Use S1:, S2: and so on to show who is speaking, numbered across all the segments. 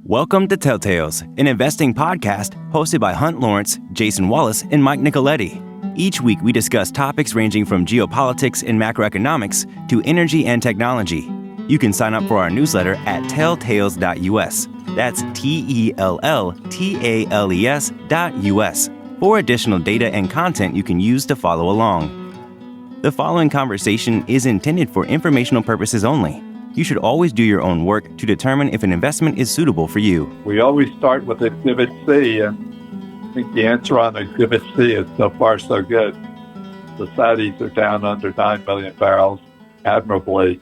S1: Welcome to Telltales, an investing podcast hosted by Hunt Lawrence, Jason Wallace, and Mike Nicoletti. Each week, we discuss topics ranging from geopolitics and macroeconomics to energy and technology. You can sign up for our newsletter at telltales.us. That's TELLTALES.us for additional data and content you can use to follow along. The following conversation is intended for informational purposes only. You should always do your own work to determine if an investment is suitable for you.
S2: We always start with Exhibit C, and I think the answer on Exhibit C is so far so good. The Saudis are down under 9 million barrels, admirably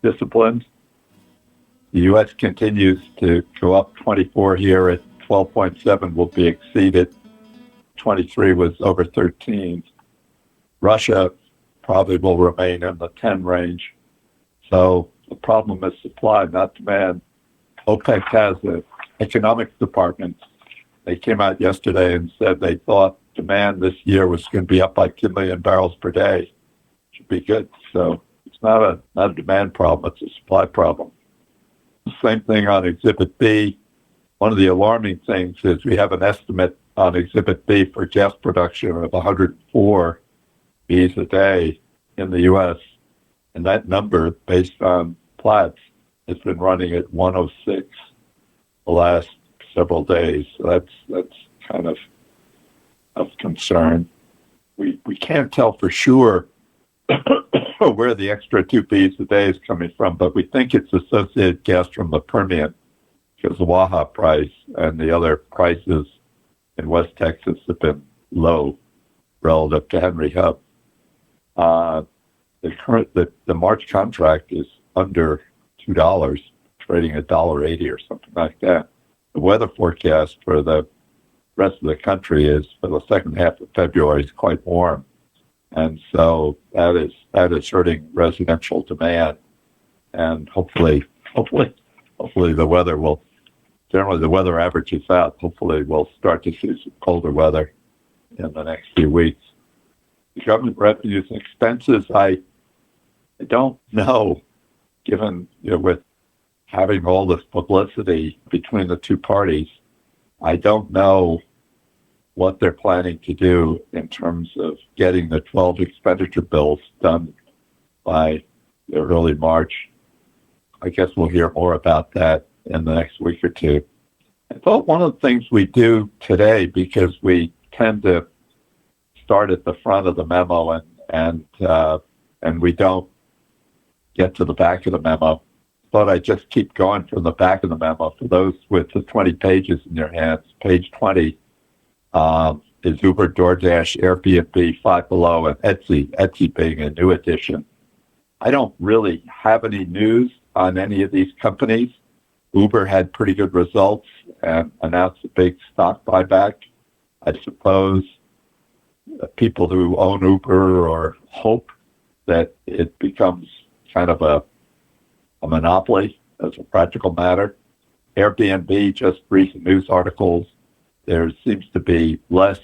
S2: disciplined. The U.S. continues to go up 24 here at 12.7 will be exceeded. 23 was over 13. Russia probably will remain in the 10 range. So the problem is supply, not demand. OPEC has an economics department. They came out yesterday and said they thought demand this year was going to be up by 2 million barrels per day. Should be good. So it's not a demand problem, it's a supply problem. Same thing on Exhibit B. One of the alarming things is we have an estimate on Exhibit B for gas production of 104 Bs a day in the U.S., and that number, based on Platts, has been running at 106 the last several days. So that's kind of concern. We can't tell for sure where the extra 2 Bs a day is coming from, but we think it's associated gas from the Permian because the Waha price and the other prices in West Texas have been low relative to Henry Hub. The March contract is under $2, trading at $1.80 or something like that. The weather forecast for the rest of the country is for the second half of February is quite warm, and so that is hurting residential demand. And hopefully the weather will. Generally, the weather averages out. Hopefully, we'll start to see some colder weather in the next few weeks. The government revenues and expenses, I don't know, given with having all this publicity between the two parties, I don't know what they're planning to do in terms of getting the 12 expenditure bills done by early March. I guess we'll hear more about that in the next week or two. I thought one of the things we do today, because we tend to start at the front of the memo and we don't get to the back of the memo, thought I'd just keep going from the back of the memo. For those with the 20 pages in your hands, page 20 is Uber, DoorDash, Airbnb, Five Below, and Etsy being a new addition. I don't really have any news on any of these companies. Uber had pretty good results and announced a big stock buyback. I suppose people who own Uber or hope that it becomes kind of a monopoly as a practical matter. Airbnb, just recent news articles, there seems to be less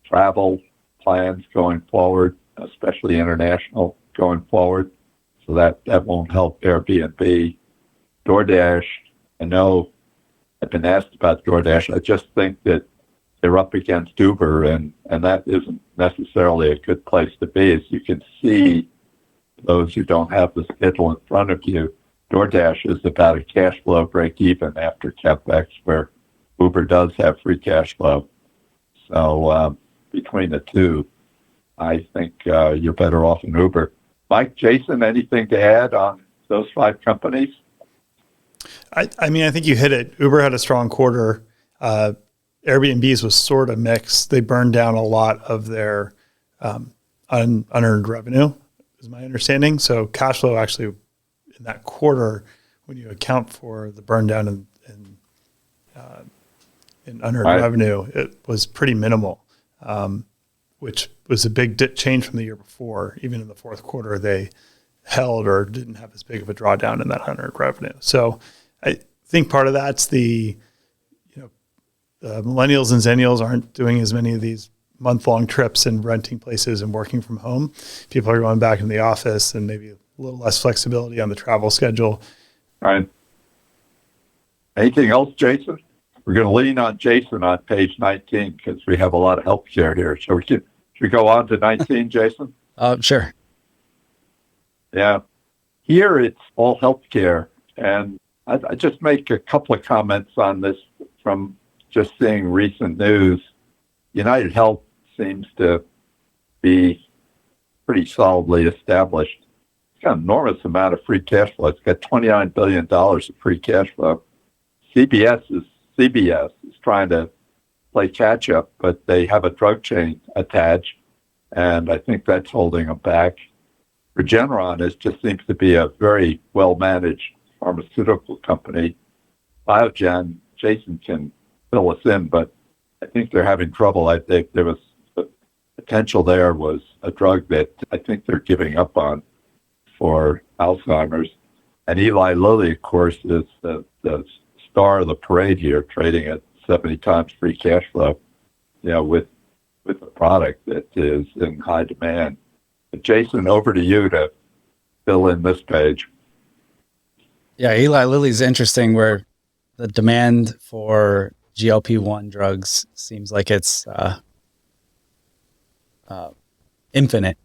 S2: travel plans going forward, especially international going forward. So that won't help Airbnb. DoorDash, I know I've been asked about DoorDash. I just think that they're up against Uber, and that isn't necessarily a good place to be. As you can see, those who don't have the schedule in front of you, DoorDash is about a cash flow break even after CapEx, where Uber does have free cash flow. So between the two, I think you're better off in Uber. Mike, Jason, anything to add on those 5 companies?
S3: I mean, I think you hit it. Uber had a strong quarter. Airbnb's was sort of mixed. They burned down a lot of their unearned revenue, is my understanding. So cash flow actually in that quarter, when you account for the burn down in unearned revenue, it was pretty minimal, which was a big change from the year before. Even in the fourth quarter, they held or didn't have as big of a drawdown in that unearned revenue. So I think part of that's the millennials and zennials aren't doing as many of these month-long trips and renting places and working from home. People are going back in the office and maybe a little less flexibility on the travel schedule.
S2: Right. Anything else, Jason? We're going to lean on Jason on page 19 because we have a lot of healthcare here. So should we go on to 19, Jason?
S4: Sure.
S2: Yeah. Here it's all healthcare. And I just make a couple of comments on this from just seeing recent news. UnitedHealth seems to be pretty solidly established. It's got an enormous amount of free cash flow. It's got $29 billion of free cash flow. CBS is trying to play catch up, but they have a drug chain attached, and I think that's holding them back. Regeneron just seems to be a very well-managed pharmaceutical company. Biogen, Jason can fill us in, but I think they're having trouble. I think there was the potential there was a drug that I think they're giving up on for Alzheimer's. And Eli Lilly, of course, is the star of the parade here, trading at 70 times free cash flow, with a product that is in high demand. But Jason, over to you to fill in this page.
S4: Yeah, Eli Lilly's interesting, where the demand for GLP-1 drugs seems like it's infinite.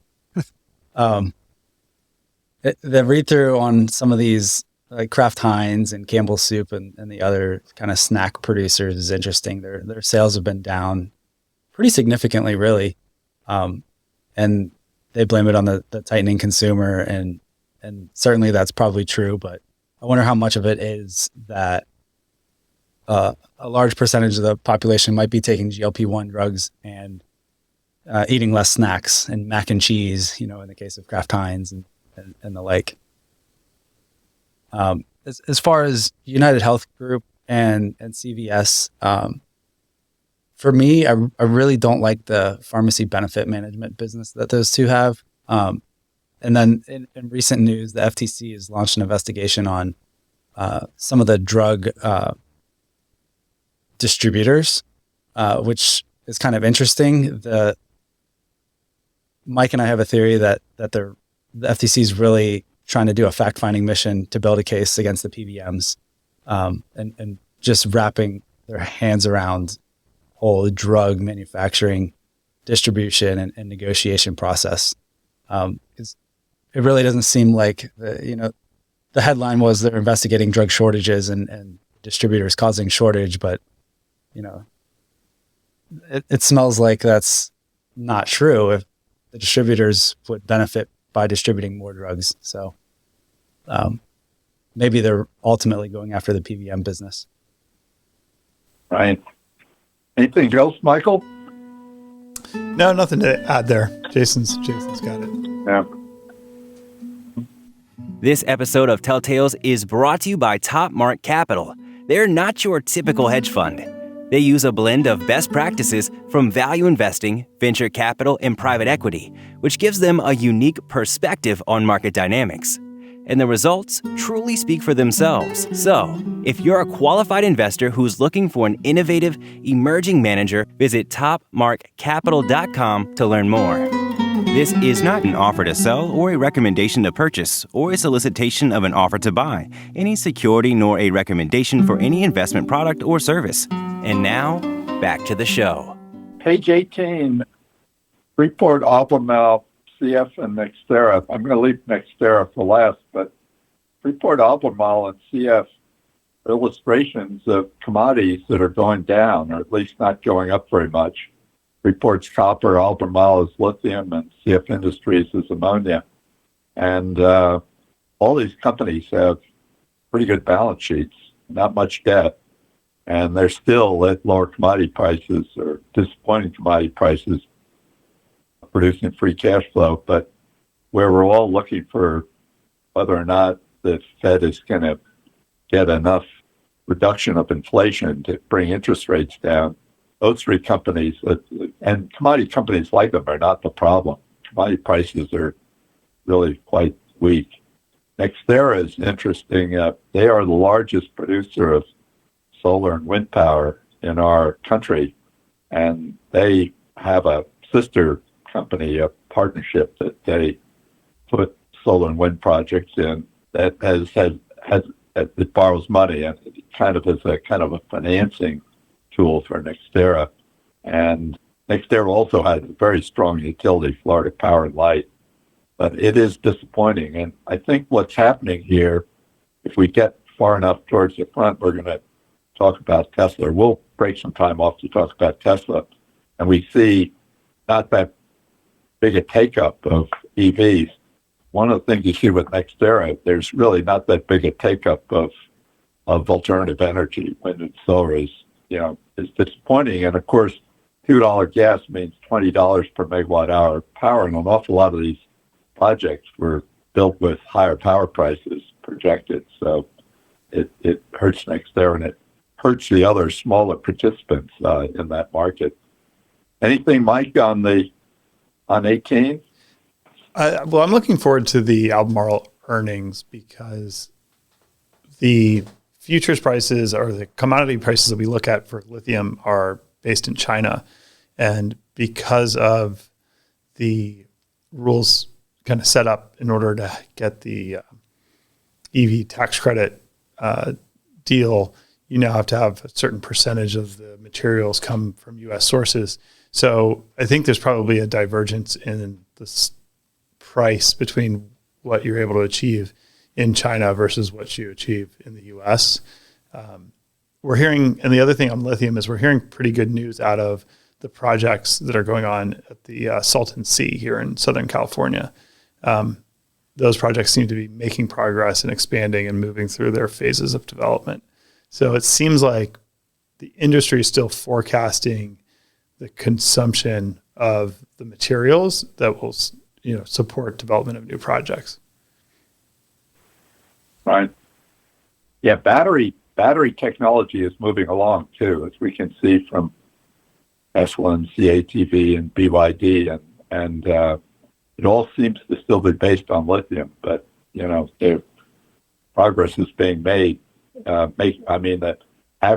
S4: The read-through on some of these, like Kraft Heinz and Campbell's Soup and the other kind of snack producers, is interesting. Their sales have been down pretty significantly, really, and they blame it on the tightening consumer, and certainly that's probably true. But I wonder how much of it is that a large percentage of the population might be taking GLP-1 drugs and eating less snacks and mac and cheese, in the case of Kraft Heinz and the like. As far as UnitedHealth Group and CVS, for me, I really don't like the pharmacy benefit management business that those two have. And then in recent news, the FTC has launched an investigation on some of the drug distributors, which is kind of interesting. Mike and I have a theory that the FTC is really trying to do a fact-finding mission to build a case against the PBMs, and just wrapping their hands around whole drug manufacturing, distribution, and negotiation process. It really doesn't seem like the headline was they're investigating drug shortages and distributors causing shortage, but it smells like that's not true. If the distributors would benefit by distributing more drugs, so maybe they're ultimately going after the PBM business.
S2: Right. Anything else, Michael?
S3: No, nothing to add there. Jason's got it.
S2: Yeah.
S1: This episode of Telltales is brought to you by Top Mark Capital. They're not your typical hedge fund. They use a blend of best practices from value investing, venture capital, and private equity, which gives them a unique perspective on market dynamics. And the results truly speak for themselves. So, if you're a qualified investor who's looking for an innovative, emerging manager, visit topmarkcapital.com to learn more. This is not an offer to sell or a recommendation to purchase or a solicitation of an offer to buy any security nor a recommendation for any investment product or service. And now, back to the show.
S2: Page 18, Freeport-Albemarle, CF, and NextEra. I'm going to leave NextEra for last, but Freeport-Albemarle and CF are illustrations of commodities that are going down, or at least not going up very much. Freeport's copper, Albemarle is lithium, and CF Industries is ammonia. And all these companies have pretty good balance sheets, not much debt, and they're still at lower commodity prices or disappointing commodity prices, producing free cash flow. But where we're all looking for whether or not the Fed is going to get enough reduction of inflation to bring interest rates down, those three companies, and commodity companies like them, are not the problem. Commodity prices are really quite weak. NextEra is interesting. They are the largest producer of solar and wind power in our country, and they have a sister company, a partnership that they put solar and wind projects in that that borrows money, and kind of as a kind of a financing tool for NextEra. And NextEra also has a very strong utility, Florida Power and Light. But it is disappointing. And I think what's happening here, if we get far enough towards the front, we're going to talk about Tesla. We'll break some time off to talk about Tesla. And we see not that big a take-up of EVs. One of the things you see with NextEra, there's really not that big a take-up of alternative energy. Wind and solar is disappointing. And of course, $2 gas means $20 per megawatt hour of power. And an awful lot of these projects were built with higher power prices projected. So it hurts NextEra, and it hurts the other smaller participants in that market. Anything, Mike, on 18?
S3: Well, I'm looking forward to the Albemarle earnings because the futures prices or the commodity prices that we look at for lithium are based in China. And because of the rules kind of set up in order to get the EV tax credit deal, you now have to have a certain percentage of the materials come from U.S. sources. So I think there's probably a divergence in the price between what you're able to achieve in China versus what you achieve in the U.S. We're hearing, and the other thing on lithium is we're hearing pretty good news out of the projects that are going on at the Salton Sea here in Southern California. Those projects seem to be making progress and expanding and moving through their phases of development. So it seems like the industry is still forecasting the consumption of the materials that will, support development of new projects.
S2: Right. Yeah, battery technology is moving along too, as we can see from Tesla and CATV and BYD, and it all seems to still be based on lithium, but the progress is being made.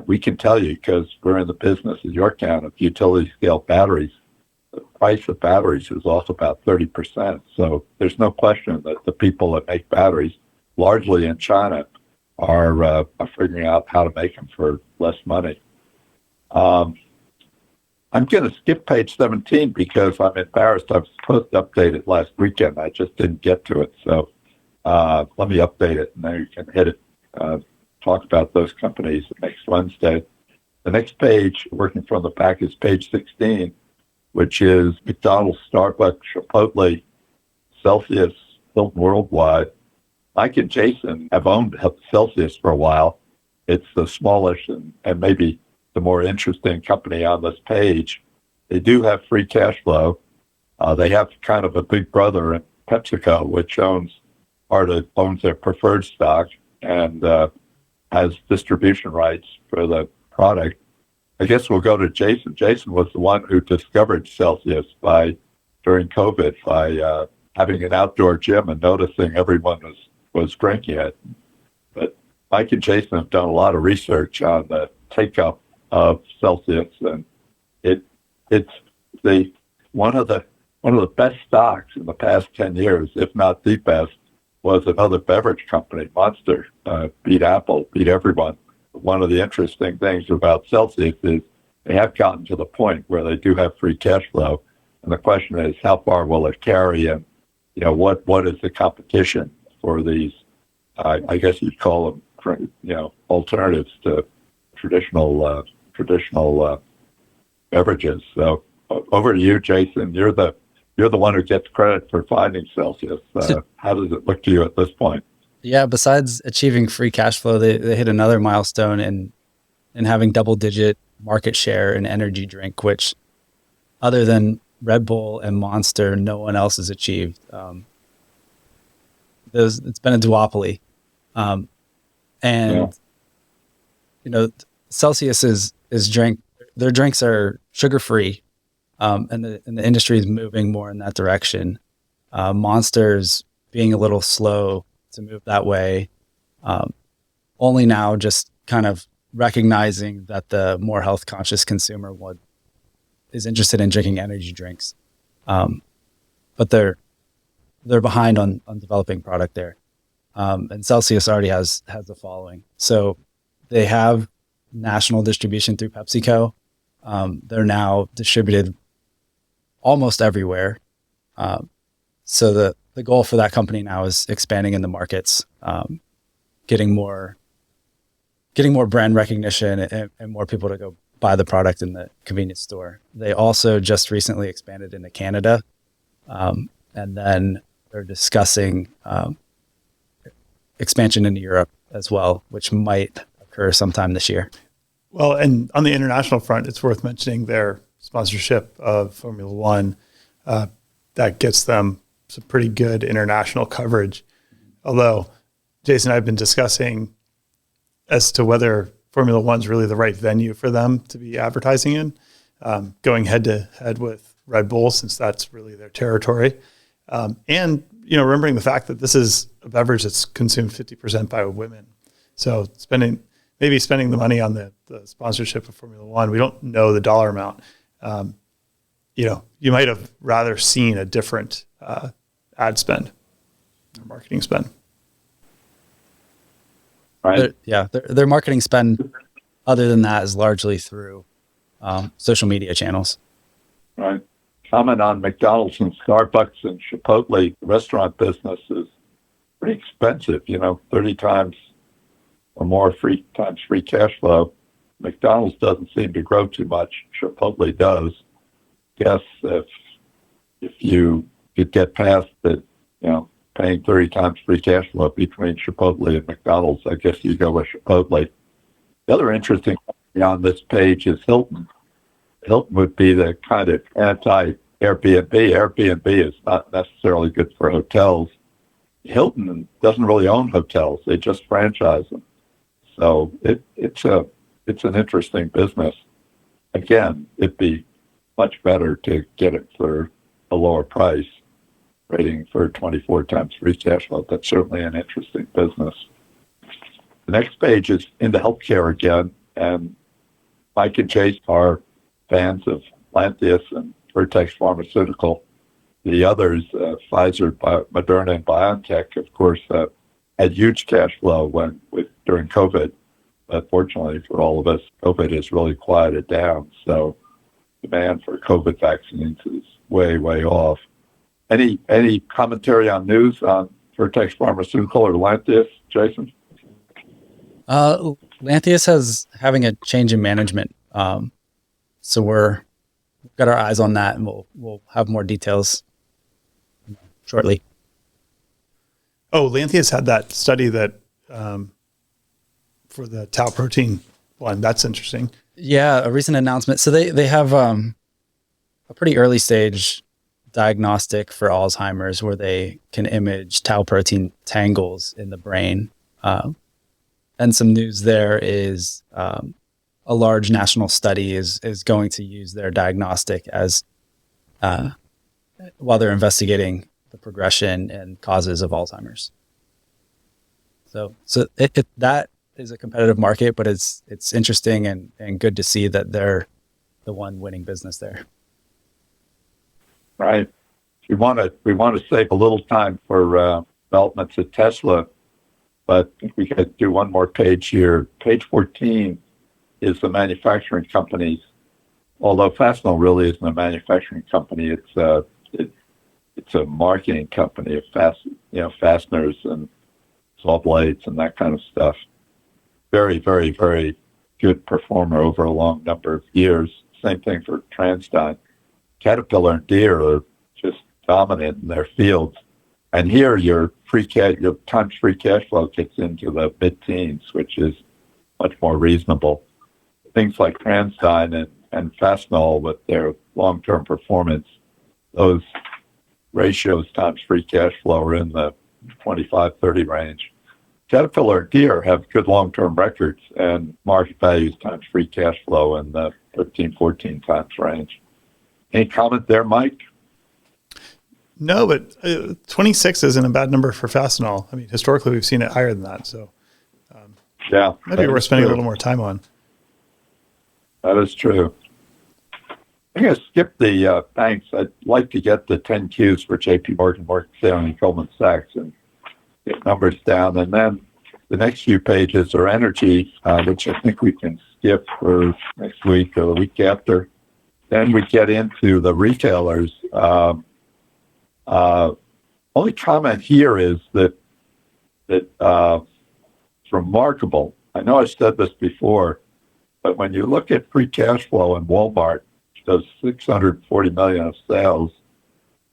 S2: We can tell you because we're in the business in Yorktown of utility scale batteries. The price of batteries is off about 30%. So there's no question that the people that make batteries, largely in China, are figuring out how to make them for less money. I'm going to skip page 17 because I'm embarrassed. I was supposed to update it last weekend. I just didn't get to it. So let me update it, and then you can hit it. Talk about those companies next Wednesday. The next page, working from the back, is page 16, which is McDonald's, Starbucks, Chipotle, Celsius, Hilton Worldwide. Mike and Jason have owned Celsius for a while. It's the smallest and maybe the more interesting company on this page. They do have free cash flow. They have kind of a big brother in PepsiCo, which owns their preferred stock and has distribution rights for the product. I guess we'll go to Jason. Jason was the one who discovered Celsius during COVID by having an outdoor gym and noticing everyone was drinking it. But Mike and Jason have done a lot of research on the take-up of Celsius, and it's one of the best stocks in the past 10 years, if not the best, was another beverage company, Monster, beat Apple, beat everyone. One of the interesting things about Celsius is they have gotten to the point where they do have free cash flow, and the question is how far will it carry, and what is the competition for these? I guess you'd call them alternatives to traditional beverages. So over to you, Jason. You're the one who gets credit for finding Celsius. How does it look to you at this point?
S4: Yeah, besides achieving free cash flow, they hit another milestone in having double-digit market share in energy drink, which other than Red Bull and Monster, no one else has achieved. It's been a duopoly. Celsius is drink. Their drinks are sugar-free, and the industry is moving more in that direction. Monster's being a little slow to move that way. Only now just kind of recognizing that the more health conscious consumer is interested in drinking energy drinks. But they're behind on developing product there. And Celsius already has the following. So they have national distribution through PepsiCo. They're now distributed almost everywhere. So the goal for that company now is expanding in the markets, getting more brand recognition and more people to go buy the product in the convenience store. They also just recently expanded into Canada, and then they're discussing expansion into Europe as well, which might occur sometime this year.
S3: Well, and on the international front, it's worth mentioning their sponsorship of Formula One. That gets them some pretty good international coverage. Although Jason and I have been discussing as to whether Formula One's really the right venue for them to be advertising in, going head to head with Red Bull, since that's really their territory. And, remembering the fact that this is a beverage that's consumed 50% by women. So spending the money on the sponsorship of Formula One, we don't know the dollar amount. You might have rather seen a different ad spend or marketing spend.
S2: Right.
S4: Their marketing spend, other than that, is largely through social media channels.
S2: Right. Comment on McDonald's and Starbucks and Chipotle. The restaurant business is pretty expensive, 30 times or more free cash flow. McDonald's doesn't seem to grow too much. Chipotle does. Guess if you could get past the, paying 30 times free cash flow between Chipotle and McDonald's, I guess you go with Chipotle. The other interesting thing on this page is Hilton. Hilton would be the kind of anti-Airbnb. Airbnb is not necessarily good for hotels. Hilton doesn't really own hotels. They just franchise them. So it's an interesting business. Again, it'd be much better to get it for a lower price, rating for 24 times free cash flow. That's certainly an interesting business. The next page is into healthcare again, and Mike and Chase are fans of Lantheus and Vertex Pharmaceutical. The others, Pfizer, Moderna, and BioNTech, of course, had huge cash flow during COVID. But fortunately for all of us, COVID has really quieted down. So demand for COVID vaccines is way, way off. Any commentary on news on Vertex Pharmaceutical or Lantheus, Jason?
S4: Lantheus is having a change in management. So we've got our eyes on that, and we'll have more details shortly.
S3: Oh, Lantheus had that study that for the tau protein one. That's interesting.
S4: Yeah, a recent announcement. So they have a pretty early stage diagnostic for Alzheimer's where they can image tau protein tangles in the brain. And some news there is a large national study is going to use their diagnostic as while they're investigating the progression and causes of Alzheimer's. So that is a competitive market, but it's interesting and good to see that they're the one winning business there.
S2: Right. We want to save a little time for developments at Tesla, but we could do one more page here. Page 14 is the manufacturing companies. Although Fastenal really isn't a manufacturing company, it's a marketing company of fasteners and saw blades and that kind of stuff. Very, very, very good performer over a long number of years. Same thing for TransDigm. Caterpillar and Deere are just dominant in their fields. And here your times free cash flow gets into the mid-teens, which is much more reasonable. Things like TransDigm and Fastenal with their long-term performance, those ratios times free cash flow are in the 25-30 range. Caterpillar and Deere have good long-term records and market values times free cash flow in the 13-14 times range. Any comment there, Mike?
S3: No, but 26 isn't a bad number for Fastenal. I mean, historically, we've seen it higher than that. So maybe we're spending a little more time on.
S2: That is true. I'm going to skip the banks. I'd like to get the 10Qs for JP Morgan, Morgan Stanley, and Goldman Sachs and get numbers down. And then The next few pages are energy, which I think we can skip for next week or the week after. Then we get into the retailers. Only comment here is that it's remarkable. I know I said this before, but when you look at free cash flow in Walmart, which does $640 million of sales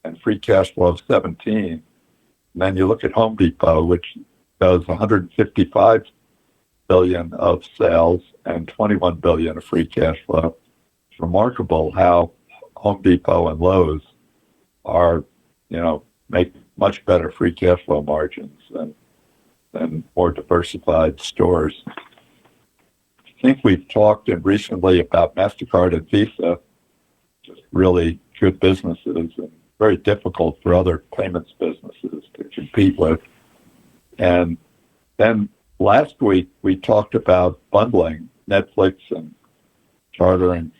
S2: and free cash flow of 17, and then you look at Home Depot, which does $155 billion of sales and $21 billion of free cash flow. It's remarkable how Home Depot and Lowe's are, make much better free cash flow margins than more diversified stores. I think we've talked recently about MasterCard and Visa, just really good businesses and very difficult for other payments businesses to compete with. And then last week we talked about bundling Netflix and Charter and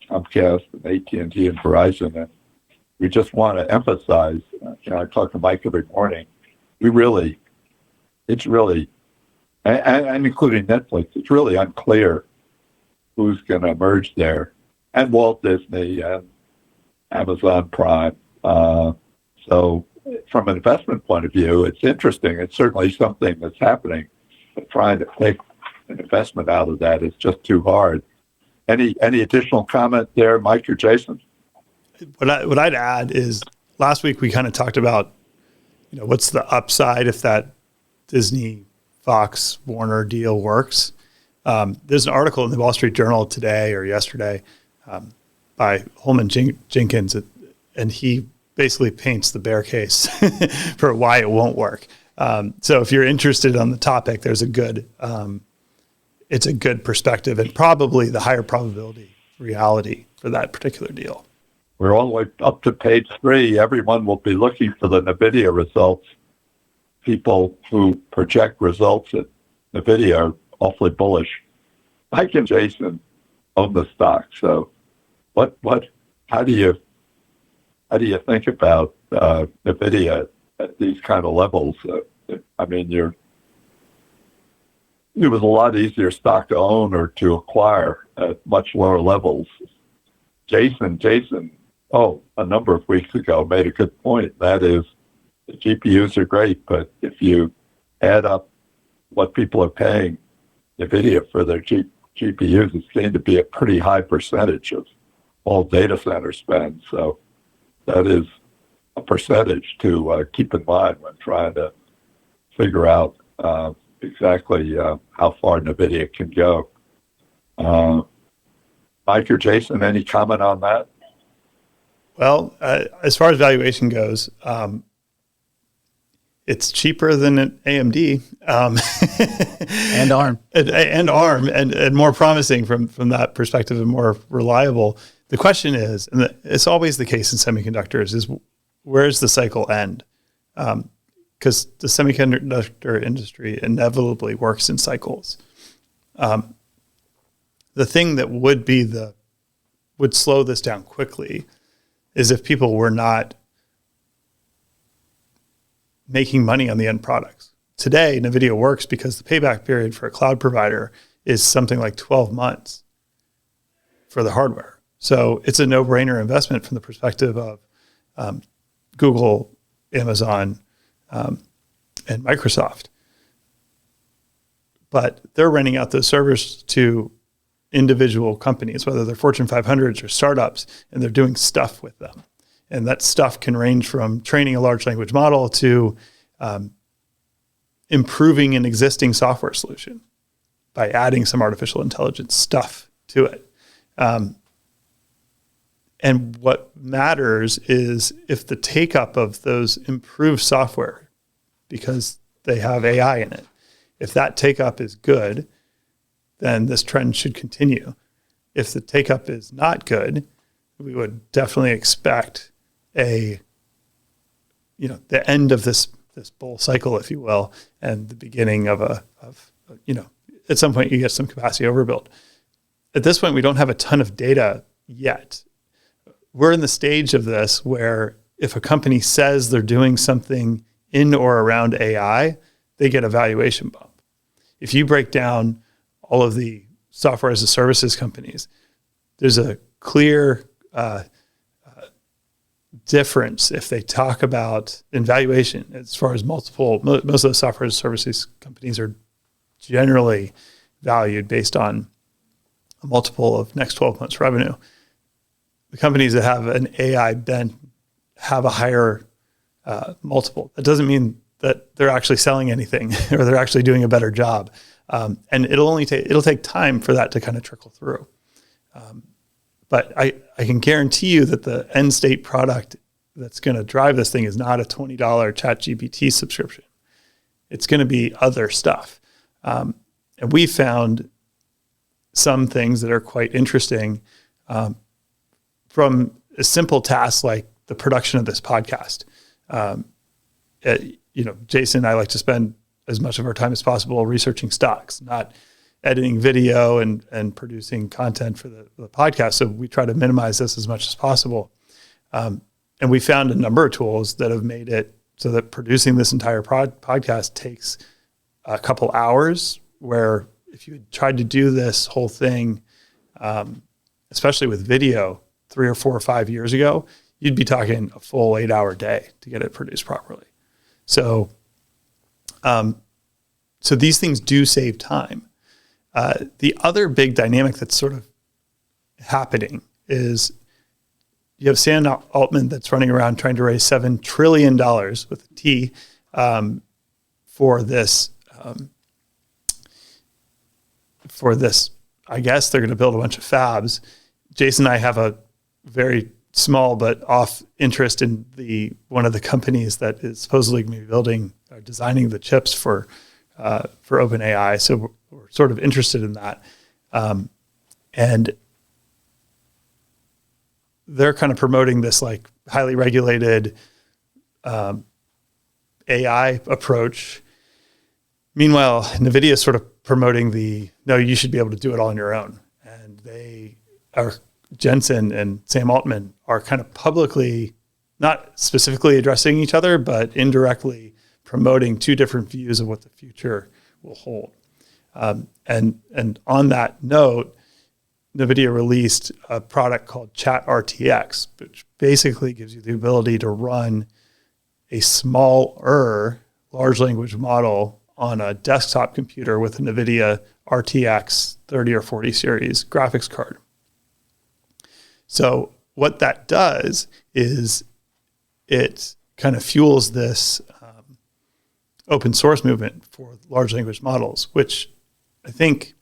S2: Comcast and AT&T and Verizon. And we just want to emphasize, I talk to Mike every morning, it's really, and including Netflix, it's really unclear who's going to emerge there. And Walt Disney and Amazon Prime. So from an investment point of view, it's interesting. It's certainly something that's happening, but trying to take an investment out of that is just too hard. Any additional comment there, Mike or Jason?
S3: What I'd add is last week we kind of talked about, what's the upside if that Disney, Fox, Warner deal works. There's an article in the Wall Street Journal today or yesterday by Holman Jenkins, and he basically paints the bear case for why it won't work. So if you're interested on the topic, there's it's a good perspective and probably the higher probability reality for that particular deal.
S2: We're all the way up to page 3. Everyone will be looking for the NVIDIA results. People who project results at NVIDIA are awfully bullish. Mike and Jason own the stock. So how do you think about NVIDIA at these kind of levels? It was a lot easier stock to own or to acquire at much lower levels. Jason, a number of weeks ago made a good point. That is, the GPUs are great, but if you add up what people are paying NVIDIA for their GPUs, it's going to be a pretty high percentage of all data center spend. So that is a percentage to keep in mind when trying to figure out exactly how far NVIDIA can go. Mike or Jason, any comment on that?
S3: Well, as far as valuation goes, it's cheaper than an AMD
S4: and ARM,
S3: and more promising from that perspective and more reliable. The question is, and it's always the case in semiconductors, is where's the cycle end? Because the semiconductor industry inevitably works in cycles. The thing that would slow this down quickly is if people were not making money on the end products. Today, NVIDIA works because the payback period for a cloud provider is something like 12 months for the hardware. So it's a no-brainer investment from the perspective of Google, Amazon, and Microsoft. But they're renting out those servers to individual companies, whether they're Fortune 500s or startups, and they're doing stuff with them. And that stuff can range from training a large language model to improving an existing software solution by adding some artificial intelligence stuff to it. And what matters is if the take-up of those improved software, because they have AI in it, if that take-up is good, then this trend should continue. If the take-up is not good, we would definitely expect the end of this bull cycle, if you will, and the beginning of at some point you get some capacity overbuild. At this point, we don't have a ton of data yet. We're in the stage of this where if a company says they're doing something in or around AI, they get a valuation bump. if you break down all of the software as a services companies, there's a clear difference if they talk about in valuation as far as multiple. Most of the software as a services companies are generally valued based on a multiple of next 12 months revenue. The companies that have an AI bent have a higher multiple. That doesn't mean that they're actually selling anything or they're actually doing a better job. And it'll take time for that to kind of trickle through. But I can guarantee you that the end state product that's going to drive this thing is not a $20 ChatGPT subscription. It's going to be other stuff. And we found some things that are quite interesting from a simple task like the production of this podcast. Jason and I like to spend as much of our time as possible researching stocks, not editing video and producing content for the podcast. So we try to minimize this as much as possible. And we found a number of tools that have made it so that producing this entire podcast takes a couple hours, where if you had tried to do this whole thing, especially with video 3 or 4 or 5 years ago, you'd be talking a full 8-hour day to get it produced properly. So these things do save time. The other big dynamic that's sort of happening is you have Sam Altman that's running around trying to raise $7 trillion with a T for this. I guess they're going to build a bunch of fabs. Jason and I have a very small but off interest in one of the companies that is supposedly going to be building or designing the chips for OpenAI. So we're sort of interested in that. And they're kind of promoting this like highly regulated AI approach. Meanwhile, NVIDIA is sort of promoting no, you should be able to do it all on your own. And Jensen and Sam Altman are kind of publicly, not specifically addressing each other, but indirectly promoting two different views of what the future will hold. And on that note, NVIDIA released a product called ChatRTX, which basically gives you the ability to run a smaller large language model on a desktop computer with a NVIDIA RTX 30 or 40 series graphics card. So what that does is it kind of fuels this open source movement for large language models, which I think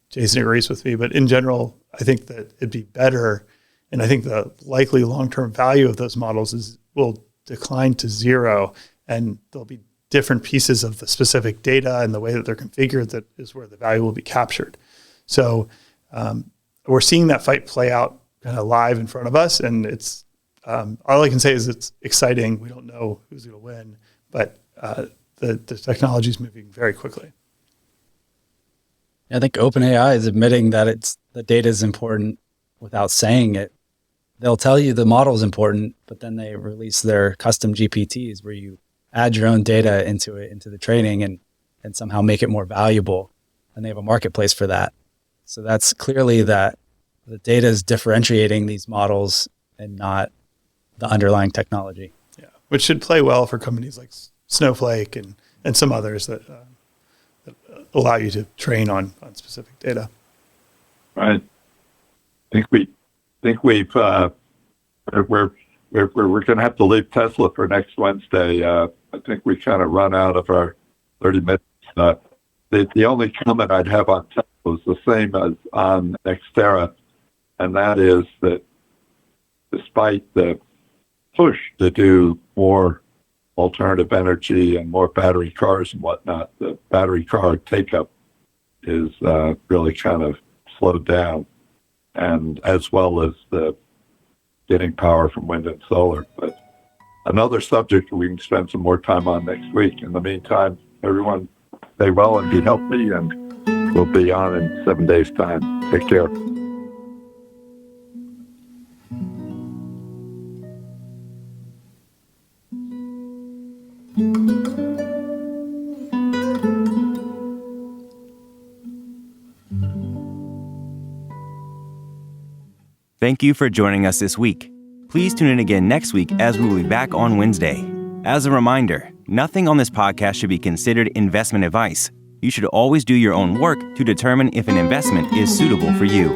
S3: Jason agrees with me, but in general, I think that it'd be better. And I think the likely long-term value of those models will decline to zero, and there'll be different pieces of the specific data and the way that they're configured that is where the value will be captured. So we're seeing that fight play out kind of live in front of us. And it's all I can say is it's exciting. We don't know who's going to win, but the technology is moving very quickly.
S4: I think OpenAI is admitting that the data is important without saying it. They'll tell you the model is important, but then they release their custom GPTs where you add your own data into the training and somehow make it more valuable. And they have a marketplace for that. So that's clearly that the data is differentiating these models and not the underlying technology.
S3: Yeah, which should play well for companies like Snowflake and some others that allow you to train on specific data.
S2: Right. I think we're going to have to leave Tesla for next Wednesday. I think we kind of run out of our 30 minutes. The only comment I'd have on Tesla is the same as on NextEra, and that is that despite the push to do more alternative energy and more battery cars and whatnot, the battery car take-up is really kind of slowed down, and as well as the getting power from wind and solar. But another subject we can spend some more time on next week. In the meantime, everyone stay well and be healthy, and we'll be on in 7 days' time. Take care.
S1: Thank you for joining us this week. Please tune in again next week as we will be back on Wednesday. As a reminder, nothing on this podcast should be considered investment advice. You should always do your own work to determine if an investment is suitable for you.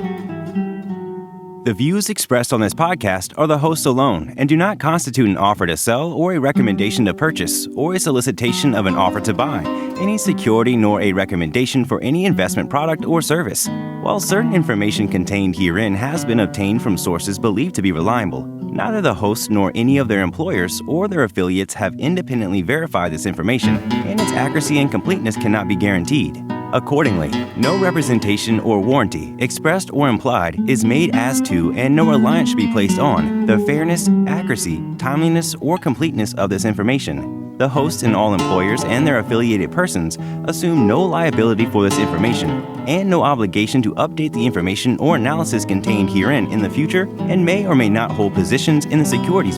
S1: The views expressed on this podcast are the host alone and do not constitute an offer to sell or a recommendation to purchase or a solicitation of an offer to buy any security nor a recommendation for any investment product or service. While certain information contained herein has been obtained from sources believed to be reliable, neither the host nor any of their employers or their affiliates have independently verified this information, and its accuracy and completeness cannot be guaranteed. Accordingly, no representation or warranty, expressed or implied, is made as to, and no reliance should be placed on, the fairness, accuracy, timeliness, or completeness of this information. The host and all employers and their affiliated persons assume no liability for this information and no obligation to update the information or analysis contained herein in the future, and may or may not hold positions in the securities